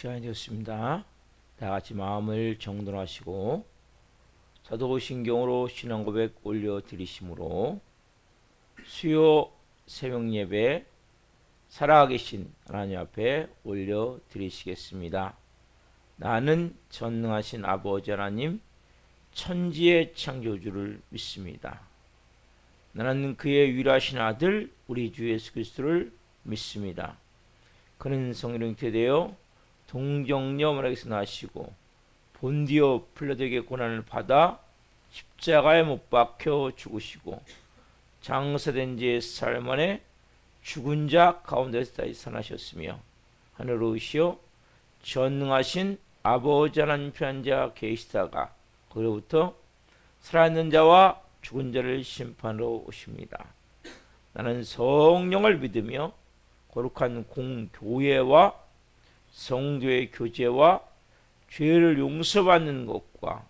시간이 되었습니다. 다 같이 마음을 정돈하시고 사도신경으로 신앙고백 올려드리심으로 수요 새벽예배 살아계신 하나님 앞에 올려드리시겠습니다. 나는 전능하신 아버지 하나님 천지의 창조주를 믿습니다. 나는 그의 유일하신 아들 우리 주 예수 그리스도를 믿습니다. 그는 성령 잉태되어 동정녀 마리아에게서 나시고 본디오 필라도에게 고난을 받아 십자가에 못 박혀 죽으시고 장사된 지 사흘 만에 죽은 자 가운데서 다시 살아나셨으며 하늘로 오시어 전능하신 아버지 하나님 편한 자 계시다가 거기로부터 살아있는 자와 죽은 자를 심판하러 오십니다. 나는 성령을 믿으며 거룩한 공교회와 성도의 교제와 죄를 용서받는 것과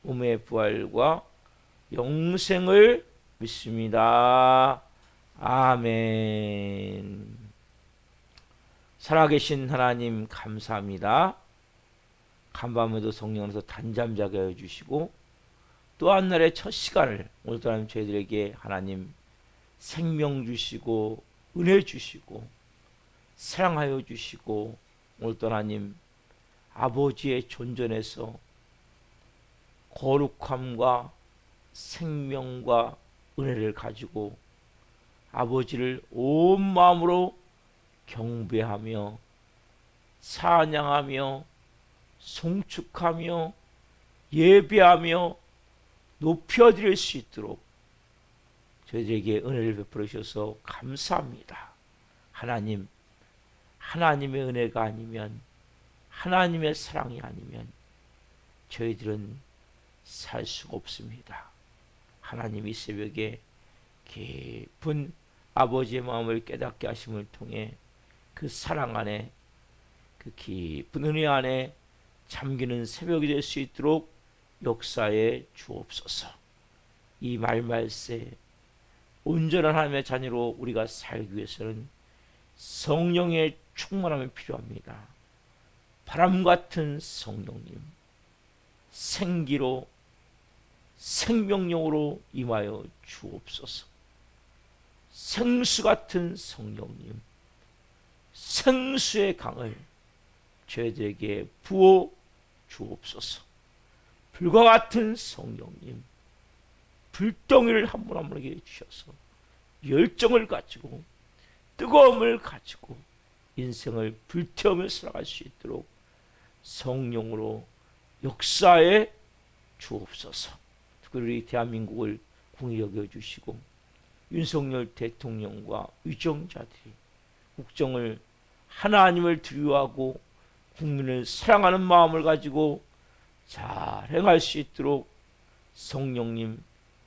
몸의 부활과 영생을 믿습니다. 아멘. 살아계신 하나님 감사합니다. 간밤에도 성령으로서 단잠 자게 해주시고 또 한 날의 첫 시간을 오늘도 하나님 저희들에게 하나님 생명 주시고 은혜 주시고 사랑하여 주시고 오늘도 하나님 아버지의 존전에서 거룩함과 생명과 은혜를 가지고 아버지를 온 마음으로 경배하며 찬양하며 송축하며 예배하며 높여드릴 수 있도록 저희들에게 은혜를 베풀어 주셔서 감사합니다. 하나님, 하나님의 은혜가 아니면 하나님의 사랑이 아니면 저희들은 살 수가 없습니다. 하나님이 새벽에 깊은 아버지의 마음을 깨닫게 하심을 통해 그 사랑 안에 그 깊은 은혜 안에 잠기는 새벽이 될 수 있도록 역사에 주옵소서. 이 말말세 온전한 하나님의 자녀로 우리가 살기 위해서는 성령의 충만함이 필요합니다. 바람 같은 성령님, 생기로 생명력으로 임하여 주옵소서. 생수 같은 성령님, 생수의 강을 저희들에게 부어 주옵소서. 불과 같은 성령님, 불덩이를 한 분 한 분에게 주셔서 열정을 가지고 뜨거움을 가지고 인생을 불태우며 살아갈 수 있도록 성령으로 역사에 주옵소서. 특별히 대한민국을 궁히 여겨주시고 윤석열 대통령과 위정자들이 국정을 하나님을 두려워하고 국민을 사랑하는 마음을 가지고 잘 행할 수 있도록 성령님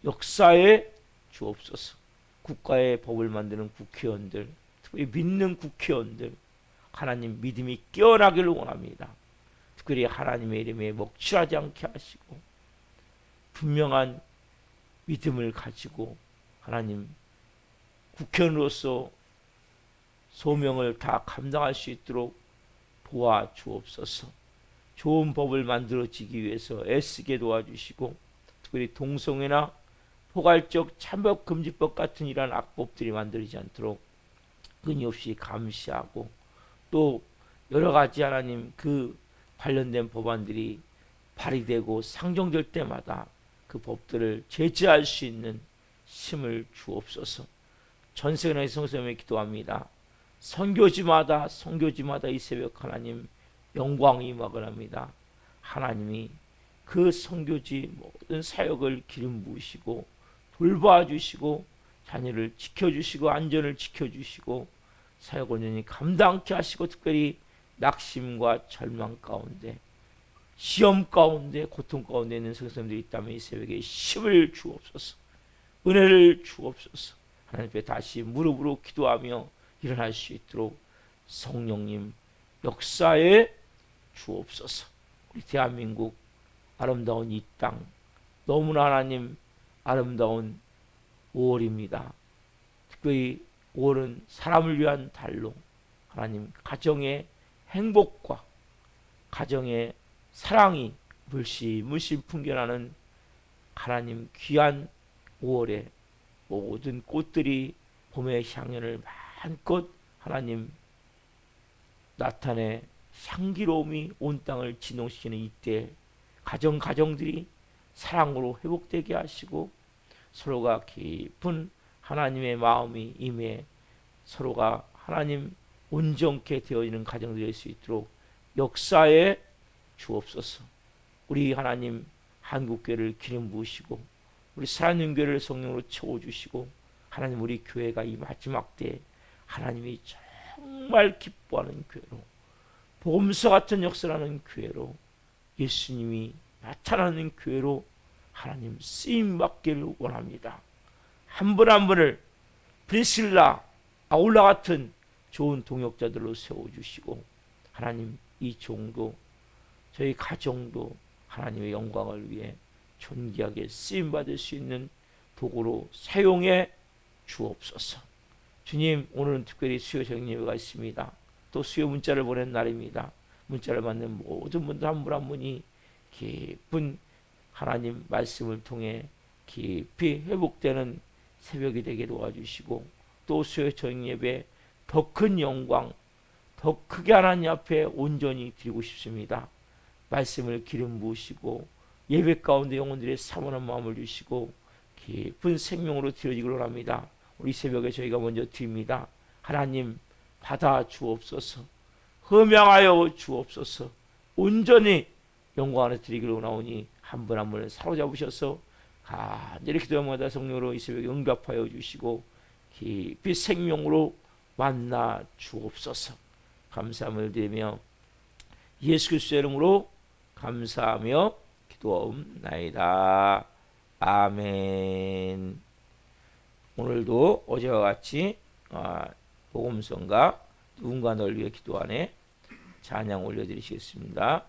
역사에 주옵소서. 국가의 법을 만드는 국회의원들, 특별히 믿는 국회의원들 하나님 믿음이 깨어나기를 원합니다. 특별히 하나님의 이름에 먹칠하지 않게 하시고 분명한 믿음을 가지고 하나님 국회의원으로서 소명을 다 감당할 수 있도록 도와주옵소서. 좋은 법을 만들어지기 위해서 애쓰게 도와주시고 특별히 동성애나 포괄적 참법금지법 같은 이러한 악법들이 만들어지지 않도록 끊임없이 감시하고 또 여러 가지 하나님 그 관련된 법안들이 발의되고 상정될 때마다 그 법들을 제재할 수 있는 힘을 주옵소서. 전 세계의 성도님에 기도합니다. 선교지마다 이 새벽 하나님 영광이 임하걸 합니다. 하나님이 그 선교지 모든 사역을 기름 부으시고 돌봐주시고 자녀를 지켜주시고 안전을 지켜주시고 사역 온전히 감당케 하시고 특별히 낙심과 절망 가운데 시험 가운데 고통 가운데 있는 성도님들이 있다면 이 새벽에 힘을 주옵소서. 은혜를 주옵소서. 하나님 앞에 다시 무릎으로 기도하며 일어날 수 있도록 성령님 역사에 주옵소서. 우리 대한민국 아름다운 이 땅 너무나 하나님 아름다운 5월입니다. 특별히 5월은 사람을 위한 달로 하나님 가정의 행복과 가정에 사랑이 물씬 풍겨나는 하나님 귀한 5월에 모든 꽃들이 봄의 향연을 마음껏 하나님 나타내 향기로움이 온 땅을 진동시키는 이때 가정들이 사랑으로 회복되게 하시고 서로가 깊은 하나님의 마음이 임해 서로가 하나님 온전케 되어지는 가정들이 될 수 있도록 역사에 주옵소서. 우리 하나님 한국교회를 기름 부으시고 우리 살아있는 교회를 성령으로 채워주시고 하나님 우리 교회가 이 마지막 때에 하나님이 정말 기뻐하는 교회로 복음서 같은 역사라는 교회로 예수님이 나타나는 교회로 하나님 쓰임받기를 원합니다. 한 분 한 분을 프리실라, 아울라 같은 좋은 동역자들로 세워주시고 하나님 이 종도 저희 가정도 하나님의 영광을 위해 존귀하게 쓰임받을 수 있는 도구로 사용해 주옵소서. 주님, 오늘은 특별히 수요 정예배가 있습니다. 또 수요 문자를 보낸 날입니다. 문자를 받는 모든 분들 한 분 한 분이 깊은 하나님 말씀을 통해 깊이 회복되는 새벽이 되게 도와주시고 또 수요 정예배 더 큰 영광, 더 크게 하나님 앞에 온전히 드리고 싶습니다. 말씀을 기름 부으시고 예배 가운데 영혼들의 사모한 마음을 주시고 깊은 생명으로 드려지기를 원합니다. 우리 새벽에 저희가 먼저 드립니다. 하나님 받아 주옵소서. 흠양하여 주옵소서. 온전히 영광 안에 드리기를 원하오니 한 분 한 분을 사로잡으셔서 간절히 기도하마다 성령으로 이 새벽에 응답하여 주시고 깊이 생명으로 만나 주옵소서. 감사함을 드리며 예수 그리스도의 이름으로 감사하며 기도하옵나이다. 아멘. 오늘도 어제와 같이 복음성가 누군가 널 위해 기도하네 찬양 올려드리시겠습니다.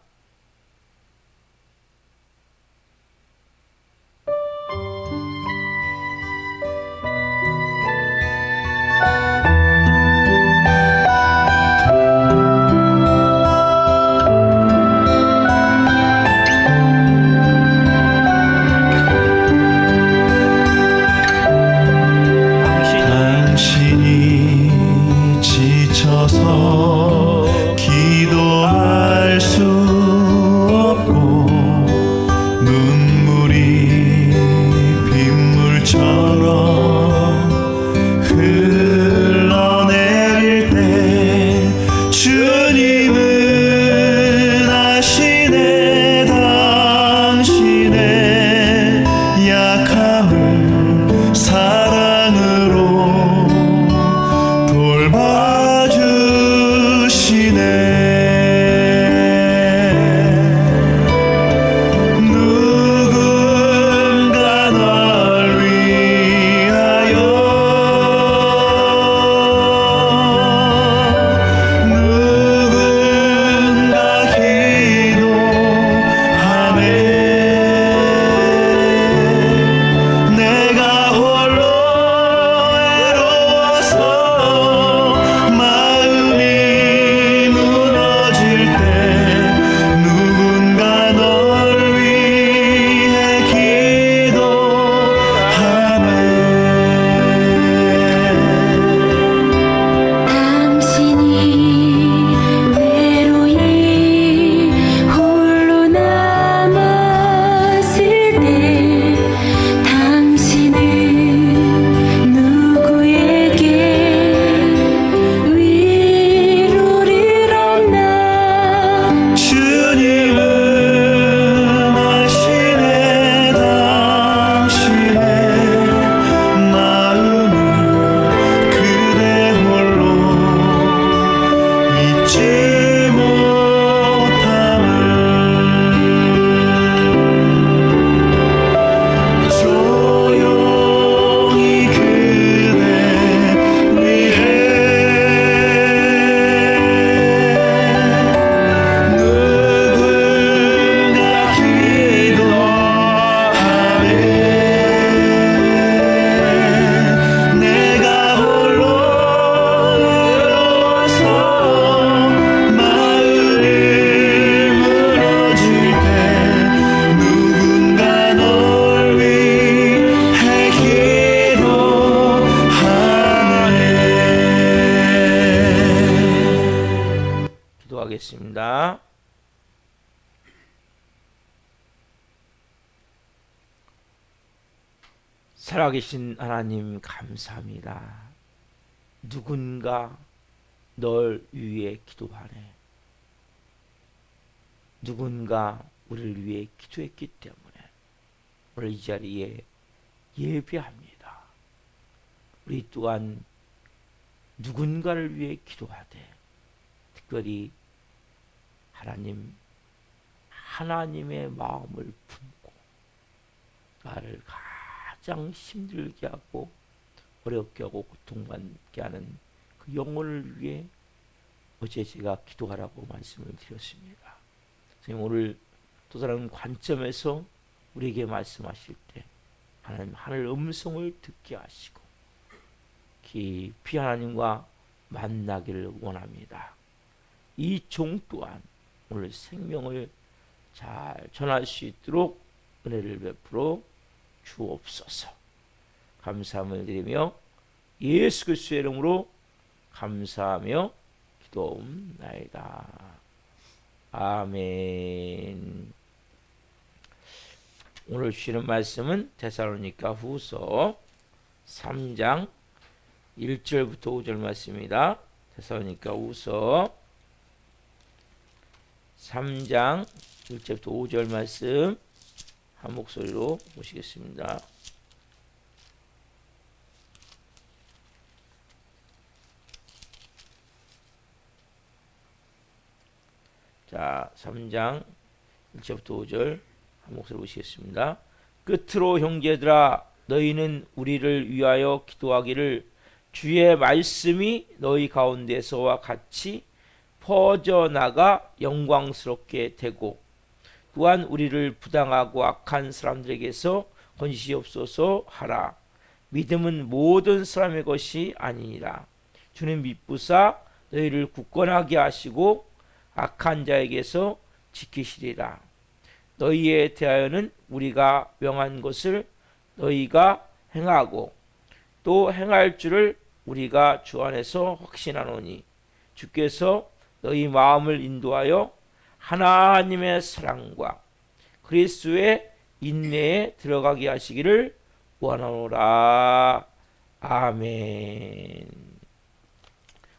기도하겠습니다. 살아계신 하나님 감사합니다. 누군가 널 위해 기도하네. 누군가 우리를 위해 기도했기 때문에 오늘 이 자리에 예배합니다. 우리 또한 누군가를 위해 기도하되 특별히 하나님의 마음을 품고 나를 가장 힘들게 하고 어렵게 하고 고통받게 하는 그 영혼을 위해 어제 제가 기도하라고 말씀을 드렸습니다. 선생님, 오늘 또 다른 관점에서 우리에게 말씀하실 때 하나님 하늘 음성을 듣게 하시고 깊이 하나님과 만나기를 원합니다. 이 종 또한 오늘 생명을 잘 전할 수 있도록 은혜를 베풀어 주옵소서. 감사함을 드리며 예수 그리스도의 이름으로 감사하며 기도옵나이다. 아멘. 오늘 주시는 말씀은 데살로니가 후서 3장 1절부터 5절 말씀입니다. 데살로니가 후서 3장 1절부터 5절 말씀 한 목소리로 보시겠습니다. 자, 3장 1절부터 5절 한 목소리 보시겠습니다. 끝으로 형제들아, 너희는 우리를 위하여 기도하기를 주의 말씀이 너희 가운데서와 같이 퍼져나가 영광스럽게 되고 또한 우리를 부당하고 악한 사람들에게서 건지시옵소서 하라. 믿음은 모든 사람의 것이 아니니라. 주는 믿부사 너희를 굳건하게 하시고 악한 자에게서 지키시리라. 너희에 대하여는 우리가 명한 것을 너희가 행하고 또 행할 줄을 우리가 주 안에서 확신하노니 주께서 너희 마음을 인도하여 하나님의 사랑과 그리스도의 인내에 들어가게 하시기를 원하노라. 아멘.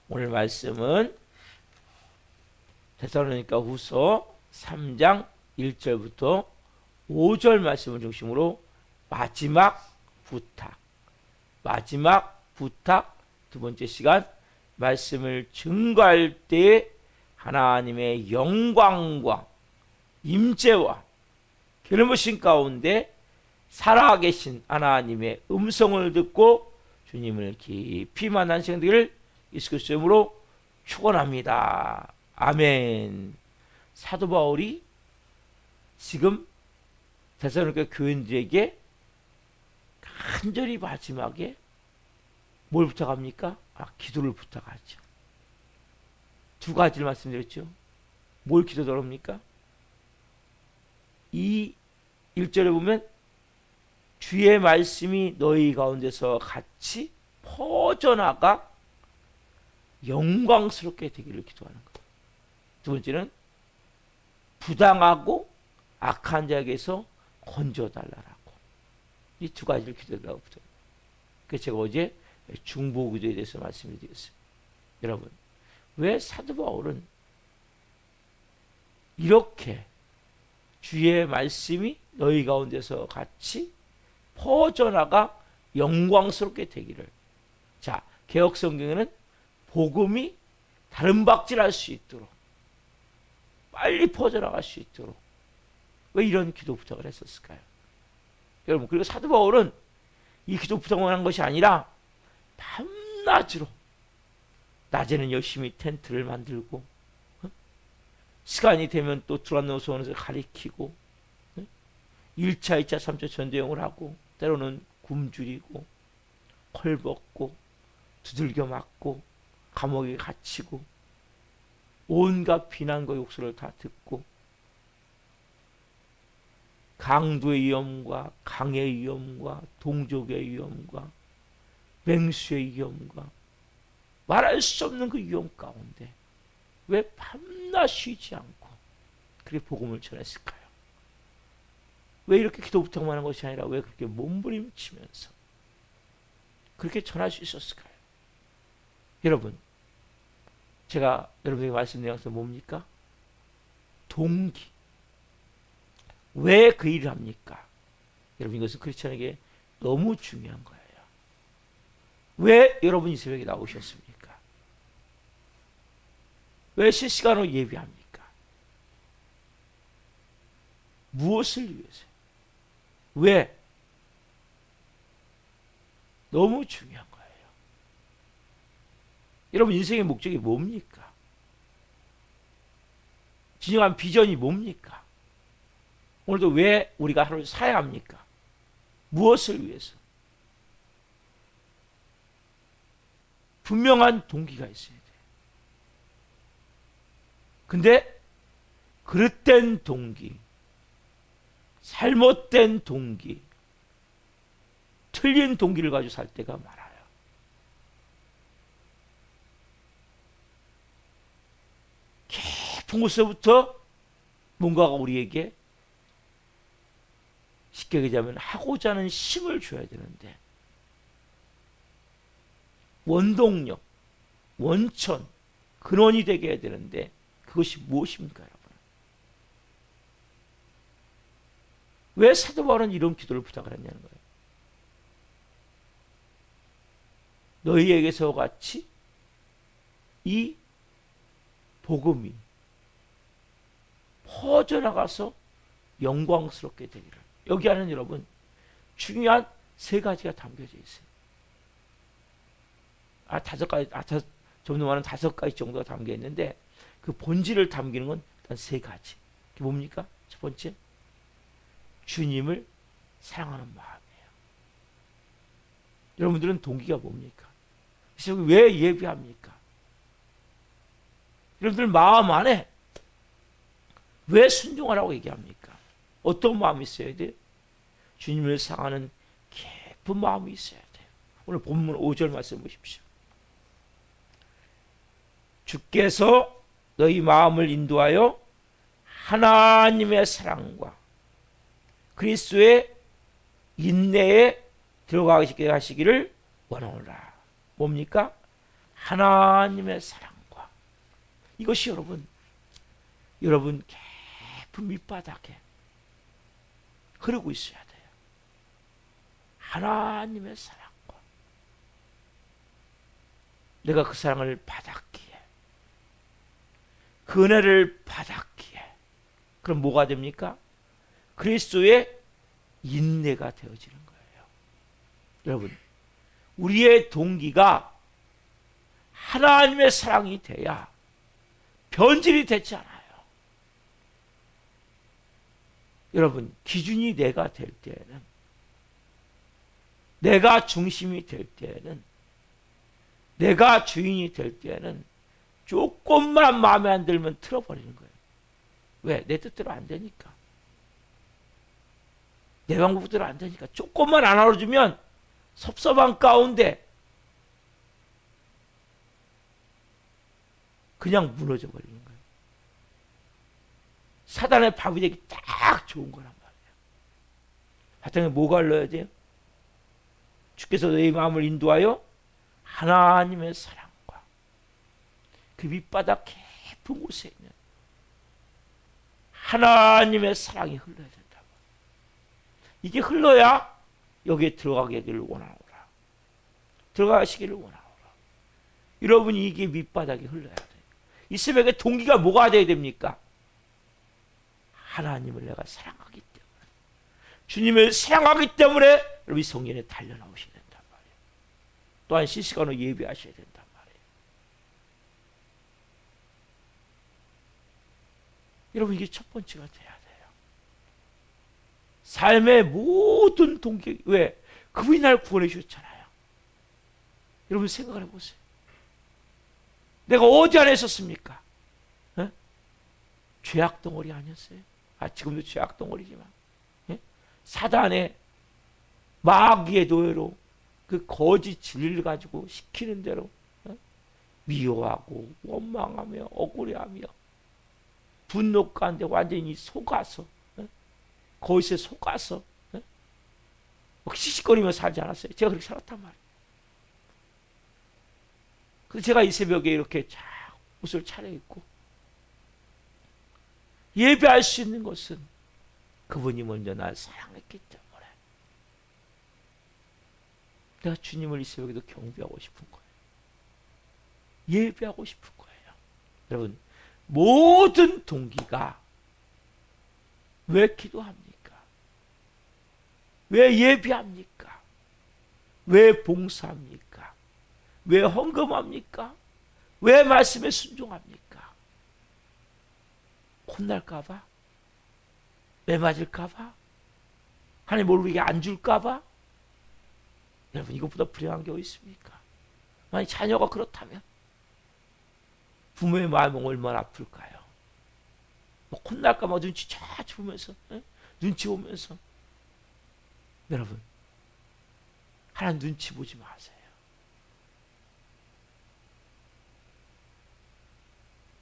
오늘 말씀은 데살로니가 후서 3장 1절부터 5절 말씀을 중심으로 마지막 부탁 두 번째 시간 말씀을 증거할 때 하나님의 영광과 임재와 기름부심 가운데 살아계신 하나님의 음성을 듣고 주님을 깊이 만난 시간 되기를 예수 그리스도의 이름으로 축원합니다. 아멘. 사도 바울이 지금 데살로니가 교인들에게 간절히 마지막에 뭘 부탁합니까? 기도를 부탁하죠. 두 가지를 말씀드렸죠. 뭘 기도드립니까? 이 1절에 보면 주의 말씀이 너희 가운데서 같이 퍼져나가 영광스럽게 되기를 기도하는 거예요. 두 번째는 부당하고 악한 자에게서 건져달라고. 이 두 가지를 기도하라고 부탁해요. 그래서 제가 어제 중보기도에 대해서 말씀을 드렸어요. 여러분, 왜 사도 바울은 이렇게 주의 말씀이 너희 가운데서 같이 퍼져나가 영광스럽게 되기를. 자, 개역 성경에는 복음이 다른 박질할 수 있도록 빨리 퍼져나갈 수 있도록 왜 이런 기도 부탁을 했었을까요? 여러분, 그리고 사도 바울은 이 기도 부탁을 한 것이 아니라 밤낮으로 낮에는 열심히 텐트를 만들고 시간이 되면 또 드란노소원에서 가리키고 1차, 2차, 3차 전도행을 하고 때로는 굶주리고 헐벗고 두들겨 맞고 감옥에 갇히고 온갖 비난과 욕설을 다 듣고 강도의 위험과 강의 위험과 동족의 위험과 맹수의 위험과 말할 수 없는 그 위험 가운데 왜 밤낮 쉬지 않고 그렇게 복음을 전했을까요? 왜 이렇게 기도 부탁만 하는 것이 아니라 왜 그렇게 몸부림치면서 그렇게 전할 수 있었을까요? 여러분, 제가 여러분에게 말씀드린 것은 뭡니까? 동기. 왜 그 일을 합니까? 여러분, 이것은 크리스천에게 너무 중요한 거예요. 왜 여러분 이 새벽에 나오셨습니까? 왜 실시간으로 예배합니까? 무엇을 위해서? 왜? 너무 중요한 거예요. 여러분 인생의 목적이 뭡니까? 진정한 비전이 뭡니까? 오늘도 왜 우리가 하루를 살아야 합니까? 무엇을 위해서? 분명한 동기가 있어야 돼. 근데 그릇된 동기, 잘못된 동기, 틀린 동기를 가지고 살 때가 많아요. 깊은 곳에서부터 뭔가가 우리에게 쉽게 얘기하면 하고자 하는 힘을 줘야 되는데 원동력, 원천, 근원이 되게 해야 되는데 그것이 무엇입니까, 여러분? 왜 사도 바울은 이런 기도를 부탁을 했냐는 거예요. 너희에게서 같이 이 복음이 퍼져나가서 영광스럽게 되기를. 여기 안에는 여러분 중요한 세 가지가 담겨져 있어요. 다섯 가지, 좀 많은 5가지 정도가 담겨 있는데 그 본질을 담기는 건 일단 3가지. 그게 뭡니까? 첫 번째, 주님을 사랑하는 마음이에요. 여러분들은 동기가 뭡니까? 그래서 왜 예배합니까? 여러분들 마음 안에 왜 순종하라고 얘기합니까? 어떤 마음이 있어야 돼요? 주님을 사랑하는 깊은 마음이 있어야 돼요. 오늘 본문 5절 말씀 보십시오. 주께서 너희 마음을 인도하여 하나님의 사랑과 그리스도의 인내에 들어가게 하시기를 원하노라. 뭡니까? 하나님의 사랑과. 이것이 여러분 깊은 밑바닥에 흐르고 있어야 돼요. 하나님의 사랑과. 내가 그 사랑을 받았기에, 그 은혜를 받았기에, 그럼 뭐가 됩니까? 그리스도의 인내가 되어지는 거예요. 여러분, 우리의 동기가 하나님의 사랑이 돼야 변질이 되지 않아요. 여러분, 기준이 내가 될 때에는, 내가 중심이 될 때에는, 내가 주인이 될 때에는 조금만 마음에 안 들면 틀어버리는 거예요. 왜? 내 뜻대로 안 되니까. 내 방법대로 안 되니까. 조금만 안 알아주면 섭섭한 가운데 그냥 무너져 버리는 거예요. 사단의 밥이 되기 딱 좋은 거란 말이에요. 바탕에 뭐가 넣어야 돼요? 주께서 너희 마음을 인도하여 하나님의 사랑과 그 밑바닥 깊은 곳에 있는 하나님의 사랑이 흘러야 된다고. 이게 흘러야 여기에 들어가기를 원하노라. 들어가시기를 원하노라. 여러분이 이게 밑바닥에 흘러야 돼요. 이 새벽에 동기가 뭐가 돼야 됩니까? 하나님을 내가 사랑하기 때문에, 주님을 사랑하기 때문에 여러분이 성전에 달려나오셔야 된단 말이에요. 또한 실시간으로 예배하셔야 된단 말이에요. 여러분, 이게 첫 번째가 돼야 돼요. 삶의 모든 동기, 왜? 그분이 날 구원해 주셨잖아요. 여러분 생각을 해보세요. 내가 어디 안에 있었습니까? 죄악 덩어리 아니었어요? 지금도 죄악 덩어리지만, 사단의 마귀의 노예로 그 거짓 진리를 가지고 시키는 대로 미워하고 원망하며 억울해하며 분노 가운데 완전히 속아서 거기서 속아서 막 시시거리며 살지 않았어요. 제가 그렇게 살았단 말이에요. 그래서 제가 이 새벽에 이렇게 쫙 옷을 차려입고 예배할 수 있는 것은 그분이 먼저 날 사랑했기 때문에 내가 주님을 이 새벽에도 경배하고 싶은 거예요. 예배하고 싶은 거예요. 여러분, 모든 동기가 왜 기도합니까? 왜 예배합니까? 왜 봉사합니까? 왜 헌금합니까? 왜 말씀에 순종합니까? 혼날까봐? 매 맞을까봐? 하나님 모르게 안 줄까봐? 여러분, 이것보다 불행한 게 어디 있습니까? 만약 자녀가 그렇다면 부모의 마음은 얼마나 아플까요? 뭐 혼날까봐 눈치 쫙 보면서 눈치 보면서 여러분, 하나님 눈치 보지 마세요.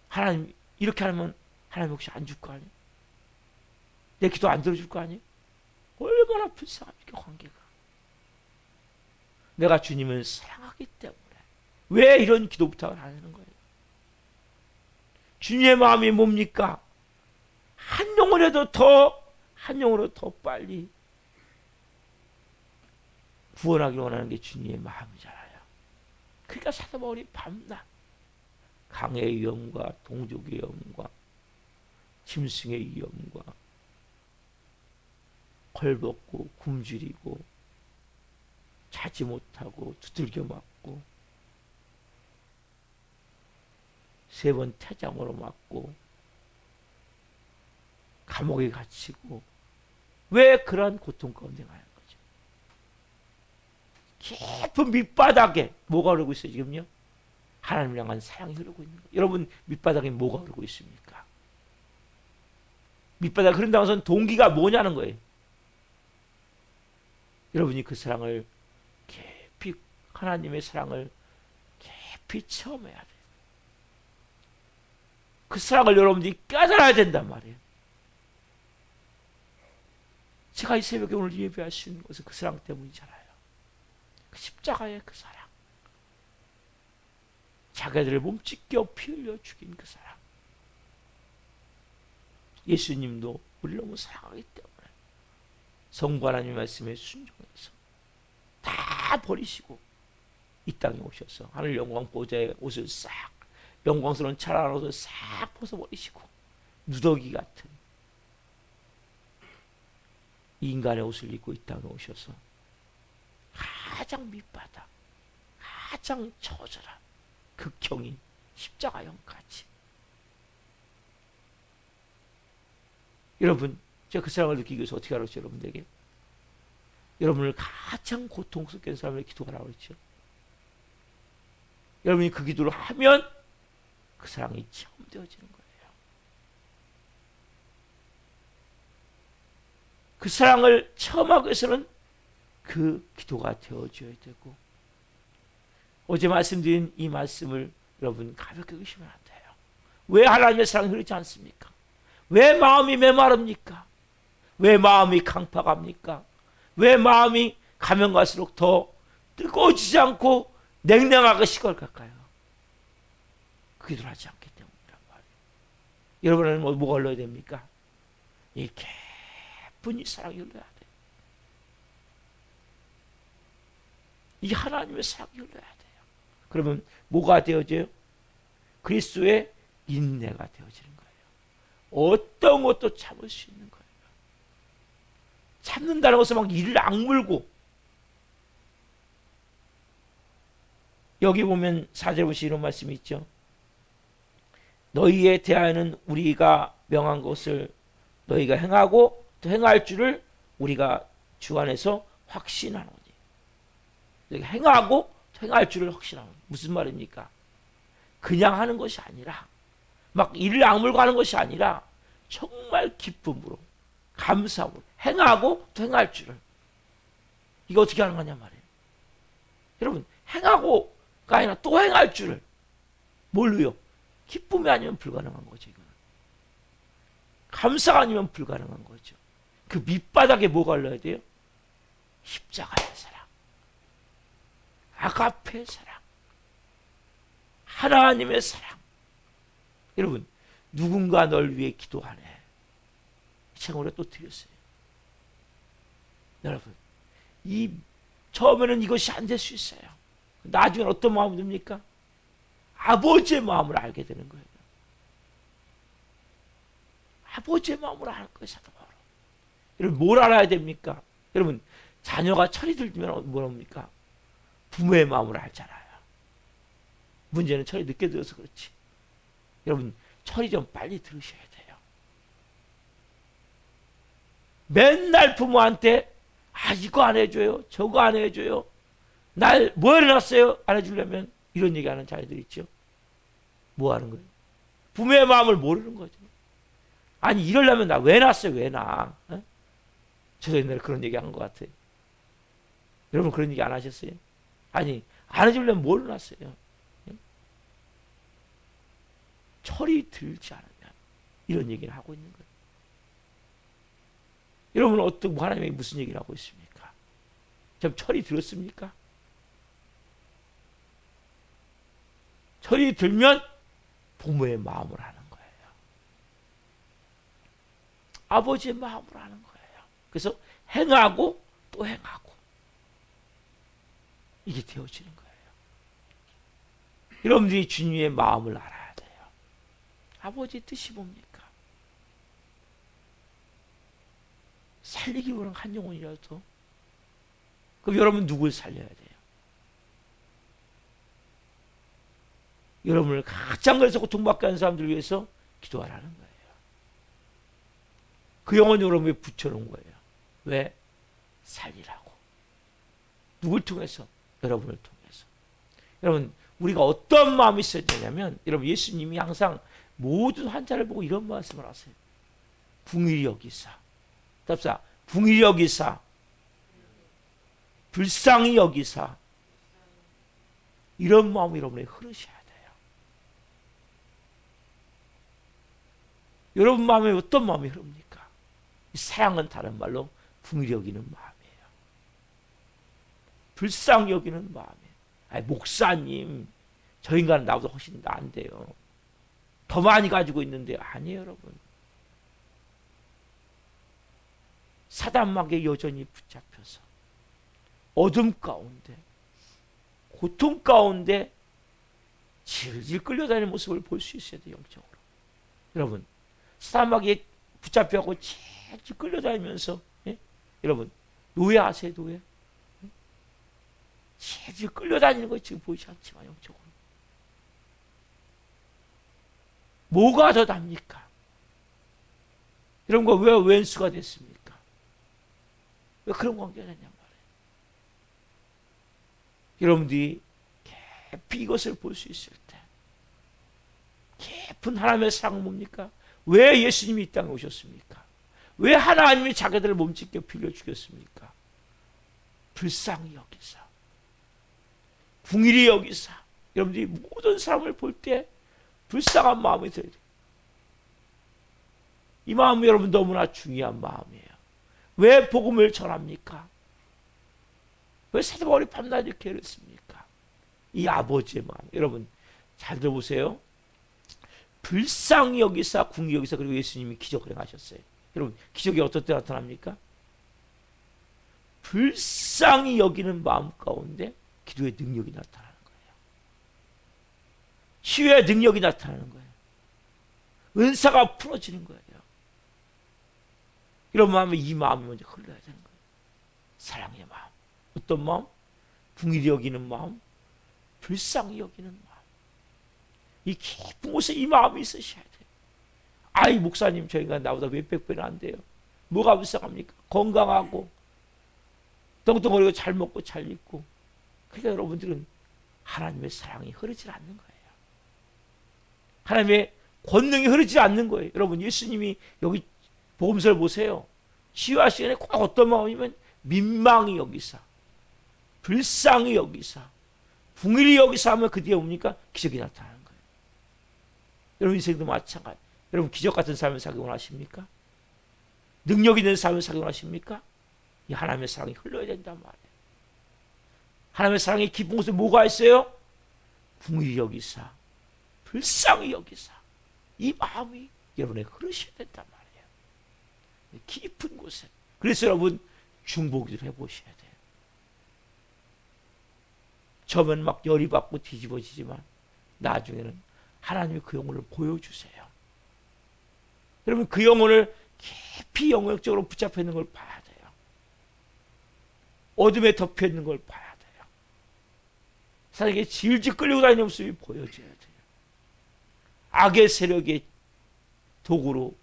하나님 이렇게 하면 하나님 혹시 안 줄 거 아니에요? 내 기도 안 들어줄 거 아니에요? 얼마나 불쌍합니까, 관계가. 내가 주님을 사랑하기 때문에 왜 이런 기도 부탁을 하는 거예요? 주님의 마음이 뭡니까? 한 영혼이라도 더, 한 영혼으로 더 빨리 구원하기 원하는 게 주님의 마음이잖아요. 그러니까 사도 바울이 밤낮 강의 위험과 동족의 위험과 짐승의 위험과 걸벗고 굶주리고 자지 못하고 두들겨 맞고 3번 태장으로 맞고 감옥에 갇히고 왜 그러한 고통 가운데 가는 거죠? 깊은 밑바닥에 뭐가 흐르고 있어요 지금요? 하나님을 향한 사랑이 흐르고 있는 거예요. 여러분 밑바닥에 뭐가 흐르고 있습니까? 밑바닥에 흐른다고 해서 동기가 뭐냐는 거예요. 여러분이 그 사랑을 깊이 하나님의 사랑을 깊이 체험해야 돼요. 그 사랑을 여러분들이 깨달아야 된단 말이에요. 제가 이 새벽에 오늘 예배할 수 있는 것은 그 사랑 때문이잖아요. 그 십자가의 그 사랑. 자기들을 몸찢겨 피 흘려 죽인 그 사랑. 예수님도 우리를 너무 사랑하기 때문에 성부 하나님의 말씀에 순종해서 다 버리시고 이 땅에 오셔서 하늘 영광 보좌의 옷을 싹 영광스러운 찬란한 옷을 싹 벗어버리시고 누더기 같은 인간의 옷을 입고 이 땅에 오셔서 가장 밑바닥 가장 처절한 극형인 십자가형까지. 여러분 제가 그 사랑을 느끼기 위해서 어떻게 하라고 했죠? 여러분들에게 여러분을 가장 고통스럽게 한 사람에게 기도하라고 했죠. 여러분이 그 기도를 하면 그 사랑이 체험되어지는 거예요. 그 사랑을 체험하기 위해서는 그 기도가 되어줘야 되고 어제 말씀드린 이 말씀을 여러분 가볍게 의심하면 안 돼요. 왜 하나님의 사랑이 흐르지 않습니까? 왜 마음이 메마릅니까? 왜 마음이 강팍합니까? 왜 마음이 가면 갈수록 더 뜨거워지지 않고 냉랭하고 시골할까요? 그 기도를 하지 않기 때문이란 말이에요. 여러분은 뭐가 흘러야 됩니까? 이 깊은 이 사랑이 흘러야 돼요. 이 하나님의 사랑이 흘러야 돼요. 그러면 뭐가 되어져요? 그리스도의 인내가 되어지는 거예요. 어떤 것도 참을 수 있는 거예요. 참는다는 것은 막 이를 악물고 여기 보면 4절 보시 이런 말씀이 있죠. 너희에 대하여는 우리가 명한 것을 너희가 행하고 또 행할 줄을 우리가 주 안에서 확신하노니. 행하고 행할 줄을 확신하노니. 무슨 말입니까? 그냥 하는 것이 아니라 막 이를 악물고 하는 것이 아니라 정말 기쁨으로 감사함으로 행하고 또 행할 줄을. 이거 어떻게 하는 거냐 말이에요. 여러분 행하고가 아니라 또 행할 줄을 뭘로요? 기쁨이 아니면 불가능한 거죠. 이거는. 감사가 아니면 불가능한 거죠. 그 밑바닥에 뭐가 올라야 돼요? 십자가의 사랑, 아가페의 사랑, 하나님의 사랑. 여러분, 누군가 널 위해 기도하네. 이 책을 우리가 또 드렸어요. 여러분, 처음에는 이것이 안 될 수 있어요. 나중에 어떤 마음이 듭니까? 아버지의 마음을 알게 되는 거예요. 아버지의 마음으로 알 거예요, 사도 바울은. 여러분, 뭘 알아야 됩니까? 여러분, 자녀가 철이 들면 뭐랍니까? 부모의 마음을 알잖아요. 문제는 철이 늦게 들어서 그렇지. 여러분, 철이 좀 빨리 들으셔야 돼요. 맨날 부모한테 이거 안 해줘요, 저거 안 해줘요, 날 뭐 해놨어요 안 해주려면 이런 얘기하는 자녀들 있죠. 뭐 하는 거예요? 부모의 마음을 모르는 거죠. 아니, 이러려면 나 왜 낳았어요, 왜 낳아? 저도 옛날에 그런 얘기 한 것 같아요. 여러분, 그런 얘기 안 하셨어요? 아니, 안 해주려면 뭘 낳았어요? 철이 들지 않으면 이런 얘기를 하고 있는 거예요. 여러분은 어떤 하나님이 무슨 얘기를 하고 있습니까? 좀 철이 들었습니까? 철이 들면 부모의 마음을 하는 거예요. 아버지의 마음을 하는 거예요. 그래서 행하고 또 행하고 이게 되어지는 거예요. 여러분들이 주님의 마음을 알아야 돼요. 아버지의 뜻이 뭡니까? 살리기 원하는 한 영혼이라도. 그럼 여러분 누굴 살려야 돼요? 여러분을 가장 그래서 고통받게 하는 사람들을 위해서 기도하라는 거예요. 그 영혼 여러분에 붙여놓은 거예요. 왜? 살리라고. 누굴 통해서? 여러분을 통해서. 여러분, 우리가 어떤 마음이 있어야 되냐면, 여러분, 예수님이 항상 모든 환자를 보고 이런 말씀을 하세요. 궁일이 여기사. 답사. 궁일이 여기사. 불쌍히 여기사. 이런 마음이 여러분에 흐르셔야 돼요. 여러분 마음에 어떤 마음이 흐릅니까? 사랑은 다른 말로 궁일이 여기는 마음이에요. 불쌍히 여기는 마음이에요. 아니, 목사님, 저 인간은 나보다 훨씬 나은데요. 더 많이 가지고 있는데요. 아니에요, 여러분. 사단막에 여전히 붙잡혀서 어둠 가운데, 고통 가운데 질질 끌려다니는 모습을 볼 수 있어야 돼요, 영적으로. 여러분, 사단막에 붙잡혀갖고 질질 끌려다니면서, 여러분, 노예 아세요, 노예? 질질 끌려다니는 거 지금 보이지 않지만, 영적으로. 뭐가 더 납니까? 이런 거 왜 왼수가 됐습니까? 왜 그런 관계가 됐냔 말이에요. 여러분들이 깊이 이것을 볼 수 있을 때, 깊은 하나님의 사랑은 뭡니까? 왜 예수님이 이 땅에 오셨습니까? 왜 하나님이 자기들을 몸짓게 빌려 죽였습니까? 불쌍히 여기사, 궁일이 여기사. 여러분들이 모든 사람을 볼 때 불쌍한 마음이 들어야 돼요. 이 마음은 여러분 너무나 중요한 마음이에요. 왜 복음을 전합니까? 왜 사도 바울이 밤낮 이렇게 했습니까? 이 아버지의 마음. 여러분 잘 들어보세요. 불쌍히 여기사, 궁히 여기사. 그리고 예수님이 기적을 행하셨어요. 여러분 기적이 어떤 때 나타납니까? 불쌍히 여기는 마음 가운데 기도의 능력이 나타나는 거예요. 치유의 능력이 나타나는 거예요. 은사가 풀어지는 거예요. 이런 마음에 이 마음이 먼저 흘러야 되는 거예요. 사랑의 마음. 어떤 마음? 궁일이 여기는 마음, 불쌍히 여기는 마음. 이 깊은 곳에 이 마음이 있으셔야 돼요. 아이, 목사님, 저 인간 나보다 몇백 배는 안 돼요. 뭐가 불쌍합니까? 건강하고 떵떵거리고 잘 먹고 잘 입고. 그러니까 여러분들은 하나님의 사랑이 흐르지 않는 거예요. 하나님의 권능이 흐르지 않는 거예요. 여러분 예수님이 여기 복음서를 보세요. 치유할 시간에 꼭 어떤 마음이면 민망히 여기사, 불쌍히 여기사, 궁일이 여기사 하면 그 뒤에 뭡니까? 기적이 나타나는 거예요. 여러분 인생도 마찬가지. 여러분 기적 같은 삶을 살기 원하십니까? 능력 있는 삶을 살기 원하십니까? 이 하나님의 사랑이 흘러야 된단 말이에요. 하나님의 사랑의 깊은 곳에 뭐가 있어요? 궁히 여기사, 불쌍히 여기사. 이 마음이 여러분의 흐르셔야 된단 말이에요. 깊은 곳에. 그래서 여러분 중보기도를 해보셔야 돼요. 처음엔 막 열이 받고 뒤집어지지만 나중에는 하나님이 그 영혼을 보여주세요. 여러분 그 영혼을 깊이 영역적으로 붙잡혀 있는 걸 봐야 돼요. 어둠에 덮여 있는 걸 봐야 돼요. 사람에게 질질 끌리고 다니는 모습이 보여져야 돼요. 악의 세력의 도구로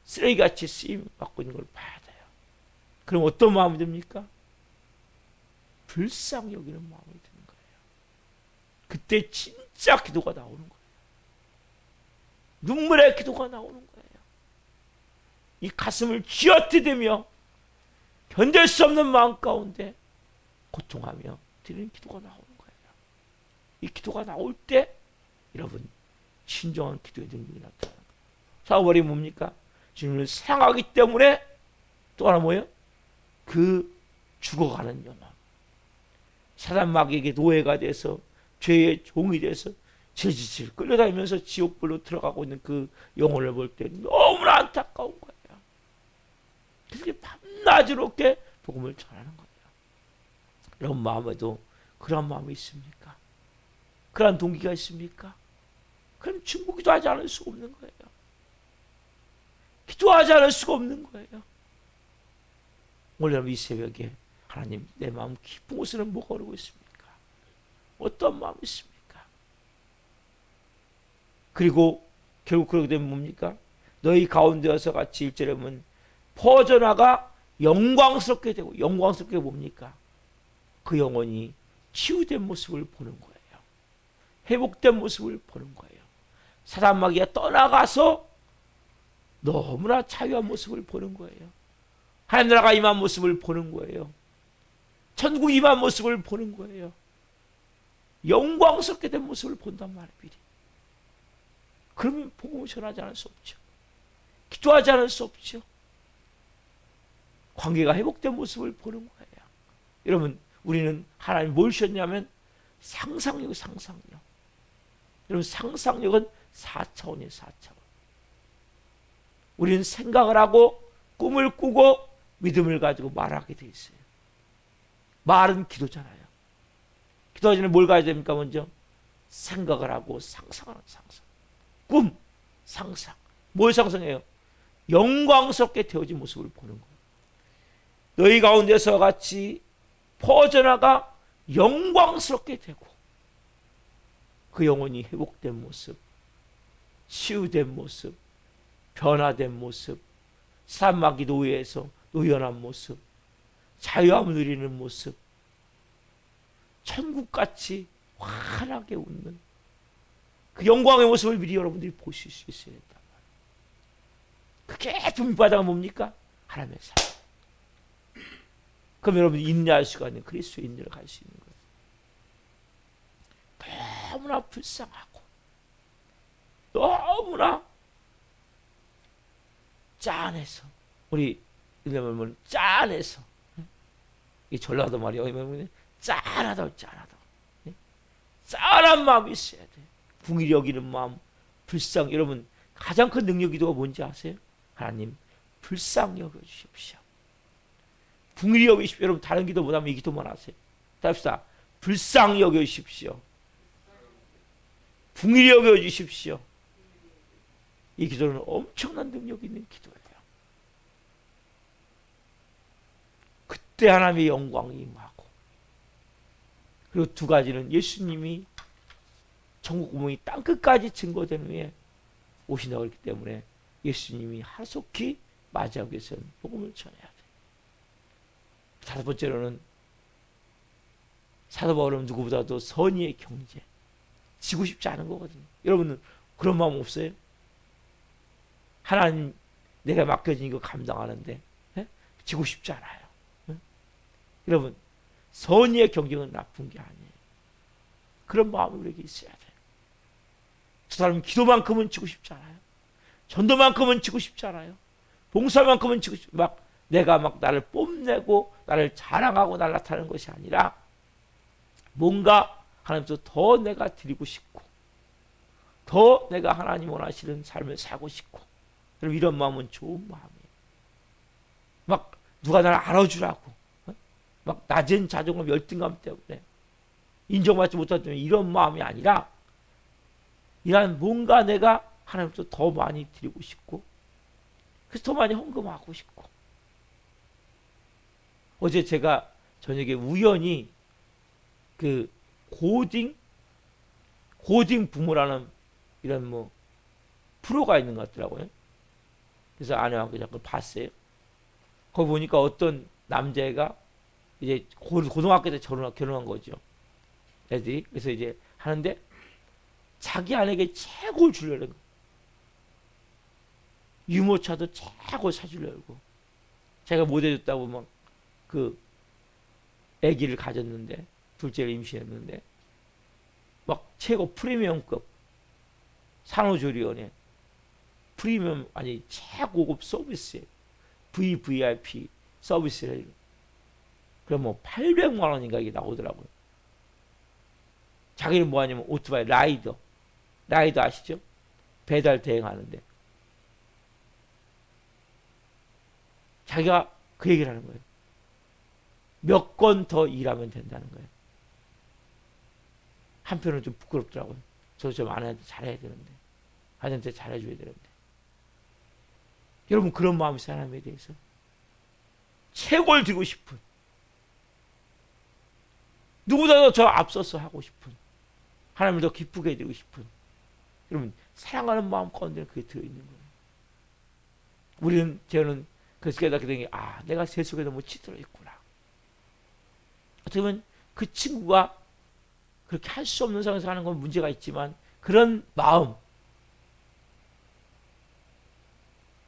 쓰레기같이 쓰임 받고 있는 걸 봐야 돼요. 그럼 어떤 마음이 듭니까? 불쌍히 여기는 마음이 드는 거예요. 그때 진짜 기도가 나오는 거예요. 눈물의 기도가 나오는 거예요. 이 가슴을 쥐어뜯으며 견딜 수 없는 마음 가운데 고통하며 드리는 기도가 나오는 거예요. 이 기도가 나올 때 여러분 진정한 기도의 능력이 나타나는 거예요. 사월이 뭡니까? 주님을 사랑하기 때문에 또 하나 뭐예요? 그 죽어가는 영혼. 사단 마귀에게 노예가 돼서 죄의 종이 돼서 질질 끌려다니면서 지옥불로 들어가고 있는 그 영혼을 볼 때 너무나 안타까운 거예요. 그렇게 밤낮으롭게 복음을 전하는 거예요. 여러분 마음에도 그런 마음이 있습니까? 그런 동기가 있습니까? 그럼 중보기도 하지 않을 수가 없는 거예요. 기도하지 않을 수가 없는 거예요. 오늘 여러분 이 새벽에 하나님 내 마음 깊은 곳에는 뭐가 오르고 있습니까? 어떤 마음이 있습니까? 그리고 결국 그러게 되면 뭡니까? 너희 가운데여서 같이 1절에 보면 퍼져나가 영광스럽게 되고, 영광스럽게 뭡니까? 그 영혼이 치유된 모습을 보는 거예요. 회복된 모습을 보는 거예요. 사단 마귀가 떠나가서 너무나 자유한 모습을 보는 거예요. 하나님 나라가 임한 모습을 보는 거예요. 천국 임한 모습을 보는 거예요. 영광스럽게 된 모습을 본단 말이에요. 미리. 그러면 복음을 전하지 않을 수 없죠. 기도하지 않을 수 없죠. 관계가 회복된 모습을 보는 거예요. 여러분 우리는 하나님 뭘 주셨냐면 상상력, 상상력. 여러분 상상력은 4차원이에요. 4차원. 우리는 생각을 하고 꿈을 꾸고 믿음을 가지고 말하게 돼 있어요. 말은 기도잖아요. 기도하기 전에 뭘 가야 됩니까? 먼저 생각을 하고 상상하는 상상. 꿈, 상상. 뭘 상상해요? 영광스럽게 되어진 모습을 보는 거예요. 너희 가운데서 같이 퍼져나가 영광스럽게 되고 그 영혼이 회복된 모습, 치유된 모습, 변화된 모습, 사마귀 노예에서 노연한 모습, 자유함을 누리는 모습, 천국같이 환하게 웃는 그 영광의 모습을 미리 여러분들이 보실 수 있어야 된다. 그 깊은 밑바닥은 뭡니까? 하나님의 사랑. 그럼 여러분이 인내할 수가 있는 그리스도의 인내를 갈 수 있는 거예요. 너무나 불쌍하고 너무나 짠해서 우리 이러면 짠해서 이 전라도 말이야. 짠하다 짠하다. 짠한 마음이 있어야 돼. 궁일이 여기는 마음, 불쌍. 여러분 가장 큰 능력 기도가 뭔지 아세요? 하나님 불쌍히 여겨주십시오. 궁일이 여기십시오. 여러분 다른 기도 못하면 이 기도만 하세요. 답시다. 불쌍히 여겨주십시오. 궁일이 여겨주십시오. 이 기도는 엄청난 능력 있는 기도예요. 그때 하나님의 영광이 임하고, 그리고 두 가지는 예수님이 천국 구멍이 땅끝까지 증거된 후에 오신다고 했기 때문에 예수님이 하속히 맞이하기 위해서는 복음을 전해야 돼요. 다섯 번째로는 사도 바울은 누구보다도 선의의 경제, 지고 싶지 않은 거거든요. 여러분은 그런 마음 없어요? 하나님 내가 맡겨진 이거 감당하는데 지고 싶지 않아요. 여러분 선의의 경쟁은 나쁜 게 아니에요. 그런 마음이 우리에게 있어야 돼요. 저 사람은 기도만큼은 치고 싶지 않아요. 전도만큼은 치고 싶지 않아요. 봉사만큼은 치고 싶지 막 내가 막 나를 뽐내고 나를 자랑하고 나를 나타내는 것이 아니라 뭔가 하나님께서 더 내가 드리고 싶고 더 내가 하나님 원하시는 삶을 살고 싶고 여러분 이런 마음은 좋은 마음이에요. 막 누가 나를 알아주라고 막 낮은 자존감 열등감 때문에 인정받지 못하면 이런 마음이 아니라 이런 뭔가 내가 하나님께서 더 많이 드리고 싶고 그래서 더 많이 헌금하고 싶고 어제 제가 저녁에 우연히 그 고딩 부모라는 이런 뭐 프로가 있는 것 같더라고요. 그래서 아내와 자꾸 봤어요. 거기 보니까 어떤 남자애가 이제 고등학교 때 결혼한 거죠. 애들이. 그래서 이제 하는데 자기 아내에게 최고를 주려는 거. 유모차도 최고 사주려고. 제가 못 해줬다고 막 그 아기를 가졌는데 둘째를 임신했는데 막 최고 프리미엄급 산후조리원에 프리미엄 아니 최고급 서비스에 VVIP 서비스를 그럼 뭐 800만 원인가 이게 나오더라고요. 자기는 뭐 하냐면 오토바이 라이더 아시죠? 배달 대행하는데 자기가 그 얘기를 하는 거예요. 몇 건 더 일하면 된다는 거예요. 한편으로는 좀 부끄럽더라고요. 저 좀 아내한테 잘해야 되는데 아내한테 잘해줘야 되는데 여러분 그런 마음이 있어요. 하나님에 대해서 최고를 드리고 싶은 누구보다도 저 앞서서 하고 싶은 하나님을 더 기쁘게 해드리고 싶은 여러분 사랑하는 마음 가운데는 그게 들어있는 거예요. 저는 그래서 깨닫게 된 게 내가 세속에 너무 치들어 있구나. 어떻게 보면 그 친구가 그렇게 할 수 없는 상황에서 하는 건 문제가 있지만 그런 마음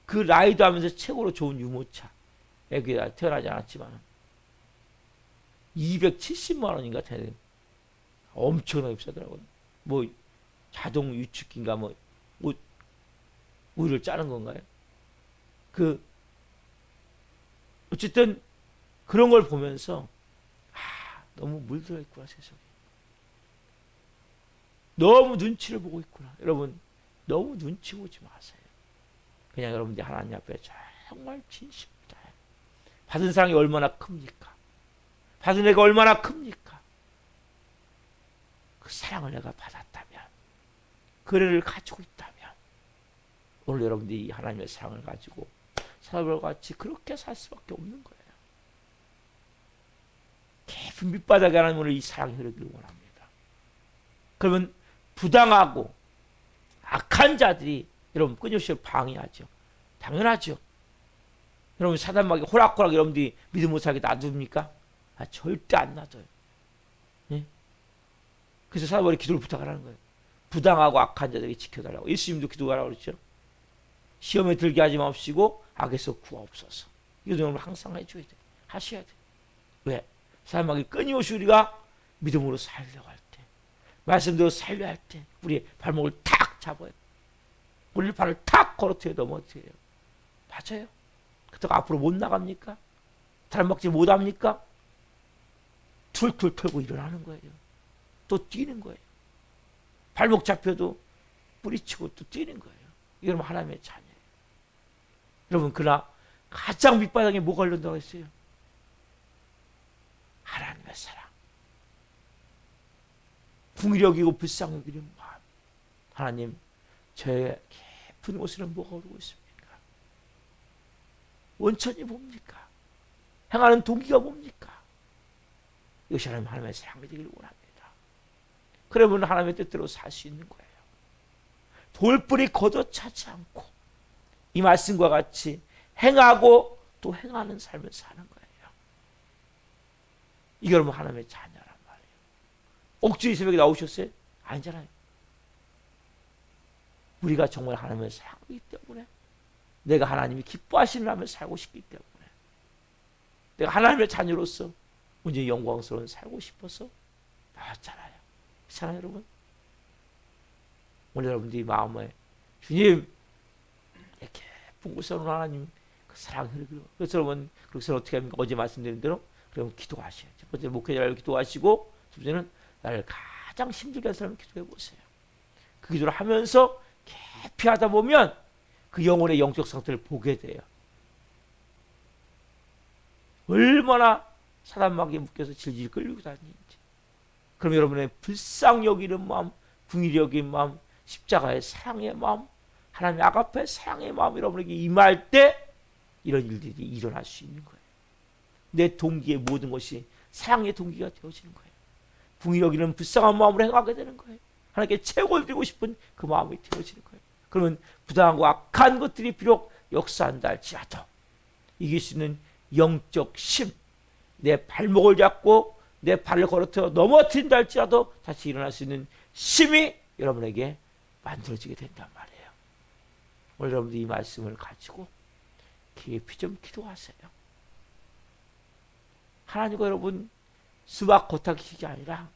그 라이더 하면서 최고로 좋은 유모차 애기가 태어나지 않았지만 270만 원인가 되는 엄청나게 비싸더라고요. 뭐 자동 유축기인가 뭐 우유를 짜는 건가요? 어쨌든 그런 걸 보면서 너무 물들어 있구나 세상에. 너무 눈치를 보고 있구나. 여러분 너무 눈치 보지 마세요. 그냥 여러분들 하나님 앞에 정말 진심으로 받은 사랑이 얼마나 큽니까? 받은 애가 얼마나 큽니까? 그 사랑을 내가 받았다면 그 은혜를 가지고 있다면 오늘 여러분들이 하나님의 사랑을 가지고 사람과 같이 그렇게 살 수밖에 없는 거예요. 깊은 밑바닥에 하나님 이 사랑이 흐르기를 원합니다. 그러면 부당하고 악한 자들이 여러분 끊임없이 방해하죠. 당연하죠. 여러분 사단마귀 호락호락 여러분들이 믿음 못 살게 놔둡니까? 절대 안 놔둬요. 예? 그래서 사단마귀 기도를 부탁하라는 거예요. 부당하고 악한 자들에게 지켜달라고. 예수님도 기도하라고 그랬죠. 시험에 들게 하지 마옵시고 악에서 구하옵소서. 이거 여러분 항상 해줘야 돼. 하셔야 돼. 왜? 사단마귀 끊임없이 우리가 믿음으로 살려고 할 때, 말씀대로 살려야 할 때 우리의 발목을 탁 잡아요. 우리 발을 탁 걸어뜨려 넘어뜨려요. 맞아요. 그렇다고 앞으로 못 나갑니까? 다른 먹지 못합니까? 툴툴 털고 일어나는 거예요. 또 뛰는 거예요. 발목 잡혀도 뿌리치고 또 뛰는 거예요. 이건 하나님의 자녀예요. 여러분 그러나 가장 밑바닥에 뭐가 걸린다고 했어요? 하나님의 사랑. 궁의력 이고 불쌍히 여기는 마음. 하나님 저의 깊은 곳에는 뭐가 오르고 있습니까? 원천이 뭡니까? 행하는 동기가 뭡니까? 이것이 하나님의 사랑이 되기를 원합니다. 그러면 하나님의 뜻대로 살 수 있는 거예요. 돌뿌리 걷어차지 않고 이 말씀과 같이 행하고 또 행하는 삶을 사는 거예요. 이게 여러분 하나님의 자녀란 말이에요. 억지로 새벽에 나오셨어요? 아니잖아요. 우리가 정말 하나님의 사랑이기 때문에 내가 하나님이 기뻐하시는 삶을 살고 싶기 때문에 내가 하나님의 자녀로서 온전히 영광스러운 살고 싶어서 나왔잖아요. 그렇잖아요 여러분? 오늘 여러분들이 마음에 주님 이렇게 풍부스러운 하나님 그 사랑 흐르기로. 그래서 여러분 그래서 어떻게 합니까? 어제 말씀드린 대로 그러면 기도하셔요. 첫 번째 목회자를 기도하시고 두 번째는 나를 가장 힘들게 한 사람을 기도해 보세요. 그 기도를 하면서 깊이 하다 보면 그 영혼의 영적 상태를 보게 돼요. 얼마나 사단마귀에 묶여서 질질 끌리고 다니는지. 그럼 여러분의 불쌍히 여기는 마음, 궁일이 여기는 마음, 십자가의 사랑의 마음, 하나님의 아가페의 사랑의 마음 여러분에게 임할 때 이런 일들이 일어날 수 있는 거예요. 내 동기의 모든 것이 사랑의 동기가 되어지는 거예요. 궁일이 여기는 불쌍한 마음으로 행하게 되는 거예요. 하나님께 최고를 드리고 싶은 그 마음이 되어지는 거예요. 그러면 부당하고 악한 것들이 비록 역사한다 할지라도 이길 수 있는 영적 힘, 내 발목을 잡고 내 발을 걸어서 넘어뜨린다 할지라도 다시 일어날 수 있는 힘이 여러분에게 만들어지게 된단 말이에요. 오늘 여러분들 이 말씀을 가지고 깊이 좀 기도하세요. 하나님과 여러분 수박 겉핥기가 아니라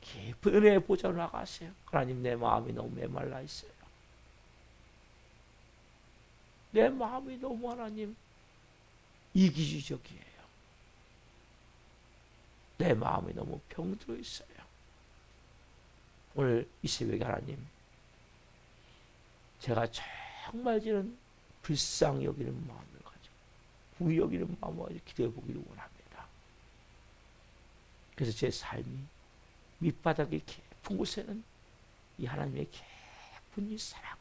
깊은 은혜의 보좌로 나가세요. 하나님 내 마음이 너무 메말라 있어요. 내 마음이 너무 하나님 이기주의적이에요. 내 마음이 너무 병들어 있어요. 오늘 이 새벽에 하나님 제가 정말 지는 불쌍히 여기는 마음을 가지고 궁히 여기는 마음을 가지고 기도해 보기를 원합니다. 그래서 제 삶이 밑바닥의 깊은 곳에는 이 하나님의 깊은 이 사랑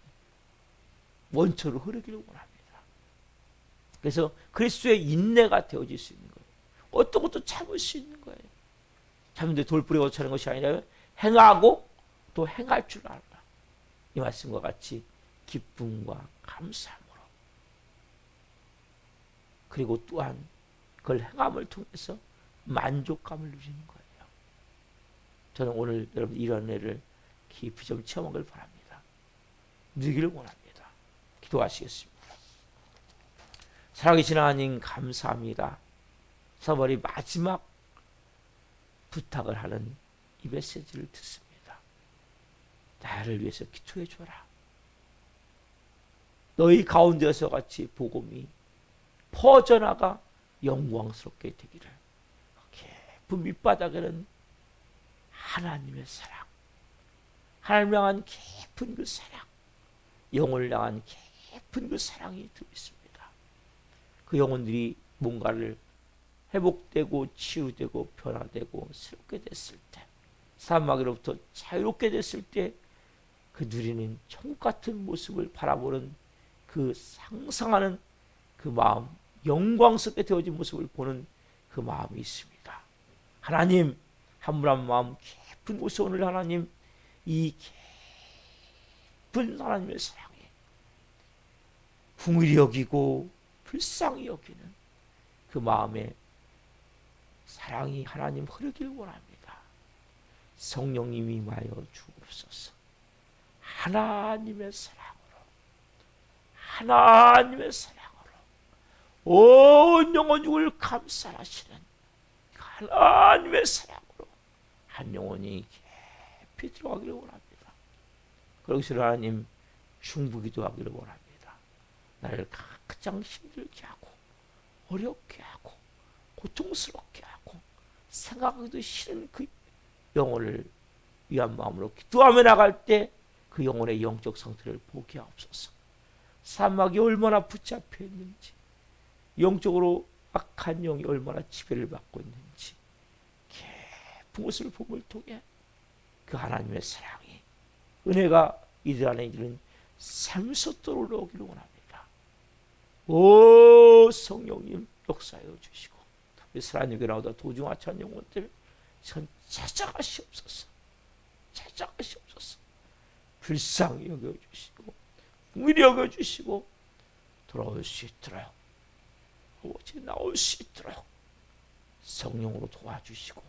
원초로 흐르기를 원합니다. 그래서 그리스도의 인내가 되어질 수 있는 거예요. 어떤 것도 참을 수 있는 거예요. 참는데 돌부리 고치는 것이 아니라 행하고 또 행할 줄 알라. 이 말씀과 같이 기쁨과 감사함으로 그리고 또한 그걸 행함을 통해서 만족감을 누리는 거예요. 저는 오늘 여러분 이런 애를 깊이 좀 체험하길 바랍니다. 누리기를 원합니다. 기도하시겠습니다. 살아계신 하나님 감사합니다. 서버리 마지막 부탁을 하는 이 메시지를 듣습니다. 나를 위해서 기도해 줘라. 너희 가운데서 같이 복음이 퍼져나가 영광스럽게 되기를. 깊은 밑바닥에는 하나님의 사랑, 하나님을 향한 깊은 그 사랑, 영혼을 향한 깊은 그 사랑이 들어있습니다. 그 영혼들이 뭔가를 회복되고 치유되고 변화되고 새롭게 됐을 때, 사마귀로부터 자유롭게 됐을 때 그 누리는 천국 같은 모습을 바라보는 그 상상하는 그 마음, 영광스럽게 되어진 모습을 보는 그 마음이 있습니다. 하나님, 한 분 한 마음 깊은 곳에 오늘 하나님 이 깊은 하나님의 사랑에 궁일이 여기고 불쌍히 여기는 그 마음에 사랑이 하나님 흐르길 원합니다. 성령님이 임하여 주옵소서. 하나님의 사랑으로 온 영혼을 감싸시는 하나님의 사랑으로 한 영혼이 깊이 들어가기를 원합니다. 그러기서 하나님 충부기도 하기를 원합니다. 나를 가장 힘들게 하고 어렵게 하고 고통스럽게 하고 생각하기도 싫은 그 영혼을 위한 마음으로 기도하며 나갈 때 그 영혼의 영적 상태를 보게 하옵소서. 사막이 얼마나 붙잡혀 있는지, 영적으로 악한 영이 얼마나 지배를 받고 있는지 깊은 것을 봄을 통해 그 하나님의 사랑이, 은혜가 이들 안에 있는 샘솟도록 오기를 원합니다. 오 성령님 역사해 주시고 이스라엘에게 나오다 도중하찬 영혼 때문에 전 찾아가시옵소서. 불쌍히 여겨주시고 긍휼히 여겨주시고 돌아올 수 있도록 아버지 나올 수 있도록 성령으로 도와주시고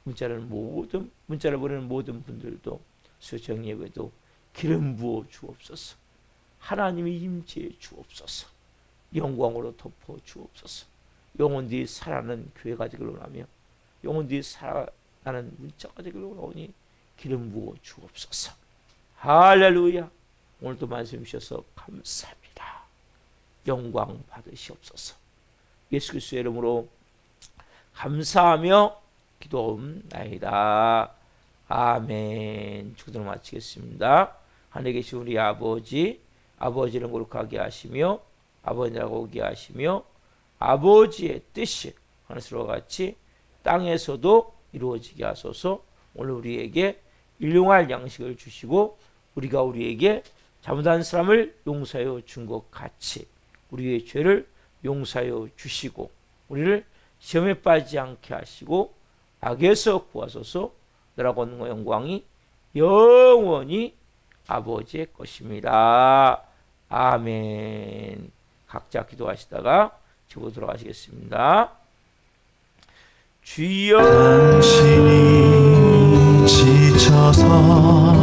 문자를 보내는 모든 분들도 수정예배도 기름 부어 주옵소서. 하나님이 임재해 주옵소서. 영광으로 덮어 주옵소서. 영혼들이 살아나는 교회가 되기를 원하며 영혼들이 살아나는 문자가 되기를 원하오니 기름 부어 주옵소서. 할렐루야. 오늘도 말씀 주셔서 감사합니다. 영광 받으시옵소서. 예수 그리스도의 이름으로 감사하며 기도옵나이다. 아멘. 축도를 마치겠습니다. 하늘에 계신 우리 아버지, 아버지를 거룩하게 하시며 아버지라고 오게 하시며 아버지의 뜻이 하늘에서와 같이 땅에서도 이루어지게 하소서. 오늘 우리에게 일용할 양식을 주시고 우리가 우리에게 잘못한 사람을 용서하여 준 것 같이 우리의 죄를 용서하여 주시고 우리를 시험에 빠지지 않게 하시고 악에서 구하소서. 나라고 하는 영광이 영원히 아버지의 것입니다. 아멘. 각자 기도하시다가 집으로 돌아가시겠습니다. 주여 당신이 지쳐서